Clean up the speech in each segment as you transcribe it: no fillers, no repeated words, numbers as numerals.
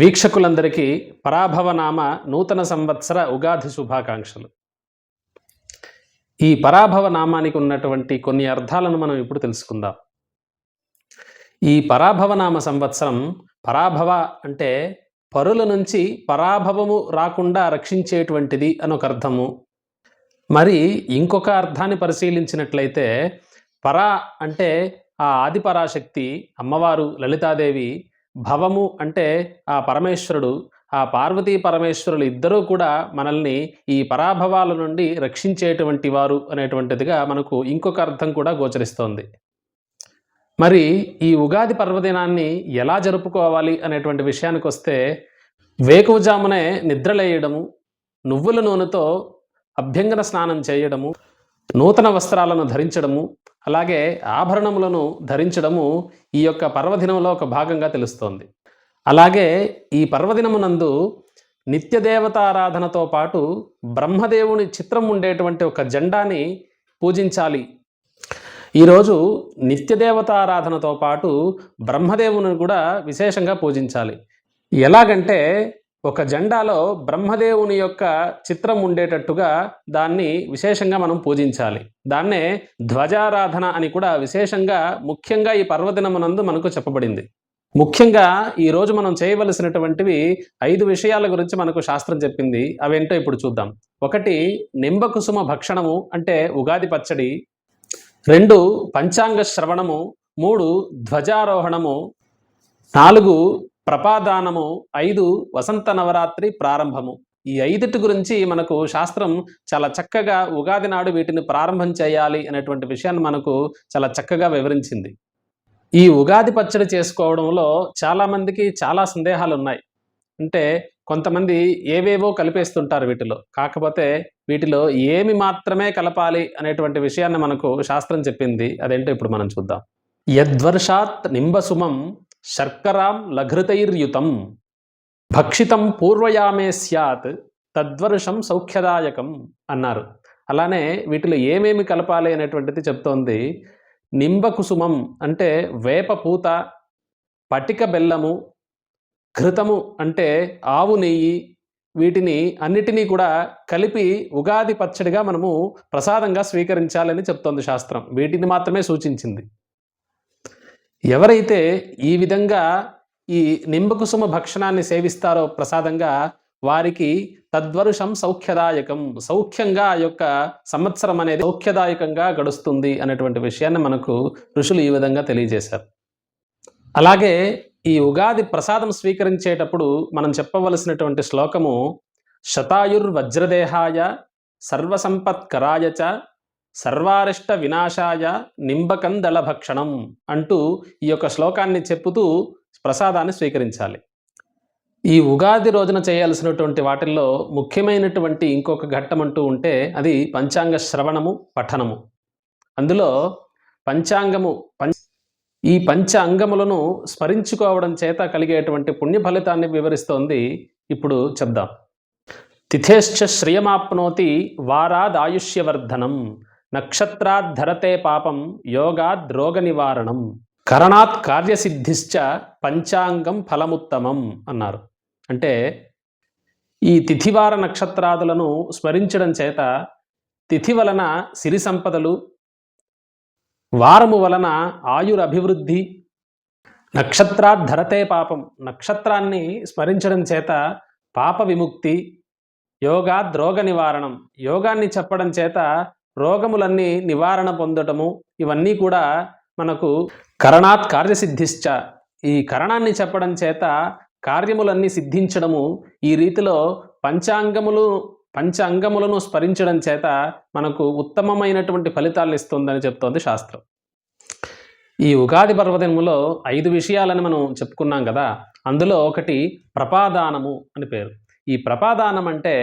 వీక్షకులందరికీ పరాభవనామ నూతన సంవత్సర ఉగాది శుభాకాంక్షలు. ఈ పరాభవ నామానికి ఉన్నటువంటి కొన్ని అర్థాలను మనం ఇప్పుడు తెలుసుకుందాం. ఈ పరాభవనామ సంవత్సరం పరాభవ అంటే పరుల నుంచి పరాభవము రాకుండా రక్షించేటువంటిది అని ఒక అర్థము. మరి ఇంకొక అర్థాన్ని పరిశీలించినట్లయితే పరా అంటే ఆ ఆదిపరాశక్తి అమ్మవారు లలితాదేవి, భవము అంటే ఆ పరమేశ్వరుడు, ఆ పార్వతీ పరమేశ్వరులు ఇద్దరూ కూడా మనల్ని ఈ పరాభవాల నుండి రక్షించేటువంటి వారు అనేటువంటిదిగా మనకు ఇంకొక అర్థం కూడా గోచరిస్తోంది. మరి ఈ ఉగాది పర్వదినాన్ని ఎలా జరుపుకోవాలి అనేటువంటి విషయానికి వస్తే, వేకువజామునే నిద్రలేయడము, నువ్వుల నూనెతో అభ్యంగన స్నానం చేయడము, నూతన వస్త్రాలను ధరించడము, అలాగే ఆభరణములను ధరించడము ఈ యొక్క పర్వదినంలో ఒక భాగంగా తెలుస్తోంది. అలాగే ఈ పర్వదినమునందు నిత్యదేవతారాధనతో పాటు బ్రహ్మదేవుని చిత్రం ఉండేటువంటి ఒక జెండాని పూజించాలి. ఈరోజు నిత్యదేవతారాధనతో పాటు బ్రహ్మదేవుని కూడా విశేషంగా పూజించాలి. ఎలాగంటే ఒక జెండాలో బ్రహ్మదేవుని యొక్క చిత్రం ఉండేటట్టుగా దాన్ని విశేషంగా మనం పూజించాలి. దాన్నే ధ్వజారాధన అని కూడా విశేషంగా ముఖ్యంగా ఈ పర్వదినమునందు మనకు చెప్పబడింది. ముఖ్యంగా ఈరోజు మనం చేయవలసినటువంటివి 5 విషయాల గురించి మనకు శాస్త్రం చెప్పింది. అవేంటో ఇప్పుడు చూద్దాం. 1 నింబకుసుమ భక్షణము అంటే ఉగాది పచ్చడి, 2 పంచాంగ శ్రవణము, 3 ధ్వజారోహణము, 4 ప్రపాదానము, 5 వసంత నవరాత్రి ప్రారంభము. ఈ 5 గురించి మనకు శాస్త్రం చాలా చక్కగా ఉగాది నాడు వీటిని ప్రారంభం చేయాలి అనేటువంటి విషయాన్ని మనకు చాలా చక్కగా వివరించింది. ఈ ఉగాది పచ్చడి చేసుకోవడంలో చాలామందికి చాలా సందేహాలు ఉన్నాయి. అంటే కొంతమంది ఏవేవో కలిపేస్తుంటారు వీటిలో. కాకపోతే వీటిలో ఏమి మాత్రమే కలపాలి అనేటువంటి విషయాన్ని మనకు శాస్త్రం చెప్పింది. అదేంటో ఇప్పుడు మనం చూద్దాం. యద్వర్షాత్ నింబసుమం శర్కరాం లఘృతైర్యుతం భక్షితం పూర్వయామే స్యాత్ తద్వర్షం సౌఖ్యదాయకం అన్నారు. అలానే వీటిలో ఏమేమి కలపాలి అనేటువంటిది చెప్తోంది. నింబకుసుమం అంటే వేప పూత, పటిక బెల్లము, ఘృతము అంటే ఆవు నెయ్యి, వీటిని అన్నిటినీ కూడా కలిపి ఉగాది పచ్చడిగా మనము ప్రసాదంగా స్వీకరించాలని చెప్తోంది శాస్త్రం. వీటిని మాత్రమే సూచించింది. ఎవరైతే ఈ విధంగా ఈ నింబకుసుమ భక్షణాన్ని సేవిస్తారో ప్రసాదంగా, వారికి తద్వర్షం సౌఖ్యదాయకం, సౌఖ్యంగా ఆ యొక్క సంవత్సరం అనేది సౌఖ్యదాయకంగా గడుస్తుంది అనేటువంటి విషయాన్ని మనకు ఋషులు ఈ విధంగా తెలియజేశారు. అలాగే ఈ ఉగాది ప్రసాదం స్వీకరించేటప్పుడు మనం చెప్పవలసినటువంటి శ్లోకము శతాయుర్వజ్రదేహాయ సర్వసంపత్కరాయ చ సర్వారిష్ట వినాశాయ నింబకందళ భక్షణం అంటూ ఈ యొక్క శ్లోకాన్ని చెప్పుతూ ప్రసాదాన్ని స్వీకరించాలి. ఈ ఉగాది రోజున చేయాల్సినటువంటి వాటిల్లో ముఖ్యమైనటువంటి ఇంకొక ఘట్టం అంటూ ఉంటే అది పంచాంగ శ్రవణము, పఠనము. అందులో పంచాంగము ఈ పంచ అంగములను స్మరించుకోవడం చేత కలిగేటువంటి పుణ్య ఫలితాన్ని వివరిస్తోంది. ఇప్పుడు చెప్దాం. తిథేశ్చ శ్రియమాప్నోతి వారాదాయుష్యవర్ధనం నక్షత్రాద్ధరతే పాపం యోగాద్ రోగ నివారణం కరణాత్ కార్యసిద్ధిశ్చ పంచాంగం ఫలముత్తమం అన్నారు. అంటే ఈ తిథివార నక్షత్రాదులను స్మరించడం చేత తిథి వలన సిరి సంపదలు, వారము వలన ఆయురభివృద్ధి, నక్షత్రాద్ధరతే పాపం నక్షత్రాన్ని స్మరించడం చేత పాప విముక్తి, యోగాద్ రోగ నివారణం యోగాన్ని చెప్పడం చేత రోగములన్నీ నివారణ పొందటము, ఇవన్నీ కూడా మనకు కరణాత్ కార్యసిద్ధిశ్చ ఈ కరణాన్ని చెప్పడం చేత కార్యములన్నీ సిద్ధించడము, ఈ రీతిలో పంచాంగములను స్మరించడం చేత మనకు ఉత్తమమైనటువంటి ఫలితాలను ఇస్తుందని చెప్తోంది శాస్త్రం. ఈ ఉగాది పర్వదినములో 5 విషయాలని మనం చెప్పుకున్నాం కదా. అందులో ఒకటి ప్రపాదానము అని పేరు. ఈ ప్రపాదానం అంటే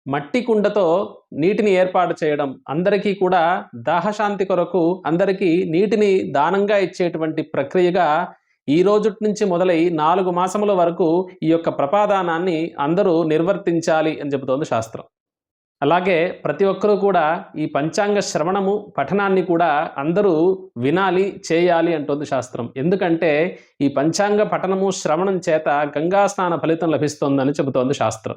మట్టి కుండతో నీటిని ఏర్పాటు చేయడం, అందరికీ కూడా దాహశాంతి కొరకు అందరికీ నీటిని దానంగా ఇచ్చేటువంటి ప్రక్రియగా ఈ రోజు నుంచి మొదలై 4 మాసముల వరకు ఈ యొక్క ప్రపాదానాన్ని అందరూ నిర్వర్తించాలి అని చెబుతోంది శాస్త్రం. అలాగే ప్రతి ఒక్కరూ కూడా ఈ పంచాంగ శ్రవణము పఠనాన్ని కూడా అందరూ వినాలి, చేయాలి అంటోంది శాస్త్రం. ఎందుకంటే ఈ పంచాంగ పఠనము శ్రవణం చేత గంగా స్నాన ఫలితం లభిస్తోందని చెబుతోంది శాస్త్రం.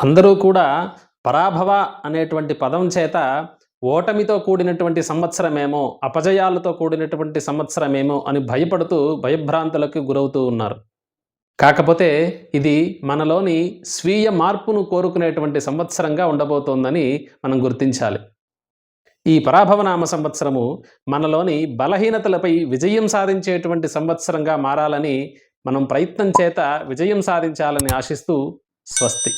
అందరూ కూడా పరాభవ అనేటువంటి పదం చేత ఓటమితో కూడినటువంటి సంవత్సరమేమో, అపజయాలతో కూడినటువంటి సంవత్సరమేమో అని భయపడుతూ భయభ్రాంతులకు గురవుతూ ఉన్నారు. కాకపోతే ఇది మనలోని స్వీయ మార్పును కోరుకునేటువంటి సంవత్సరంగా ఉండబోతోందని మనం గుర్తించాలి. ఈ పరాభవనామ సంవత్సరము మనలోని బలహీనతలపై విజయం సాధించేటువంటి సంవత్సరంగా మారాలని మనం ప్రయత్నం చేత విజయం సాధించాలని ఆశిస్తూ స్వస్తి.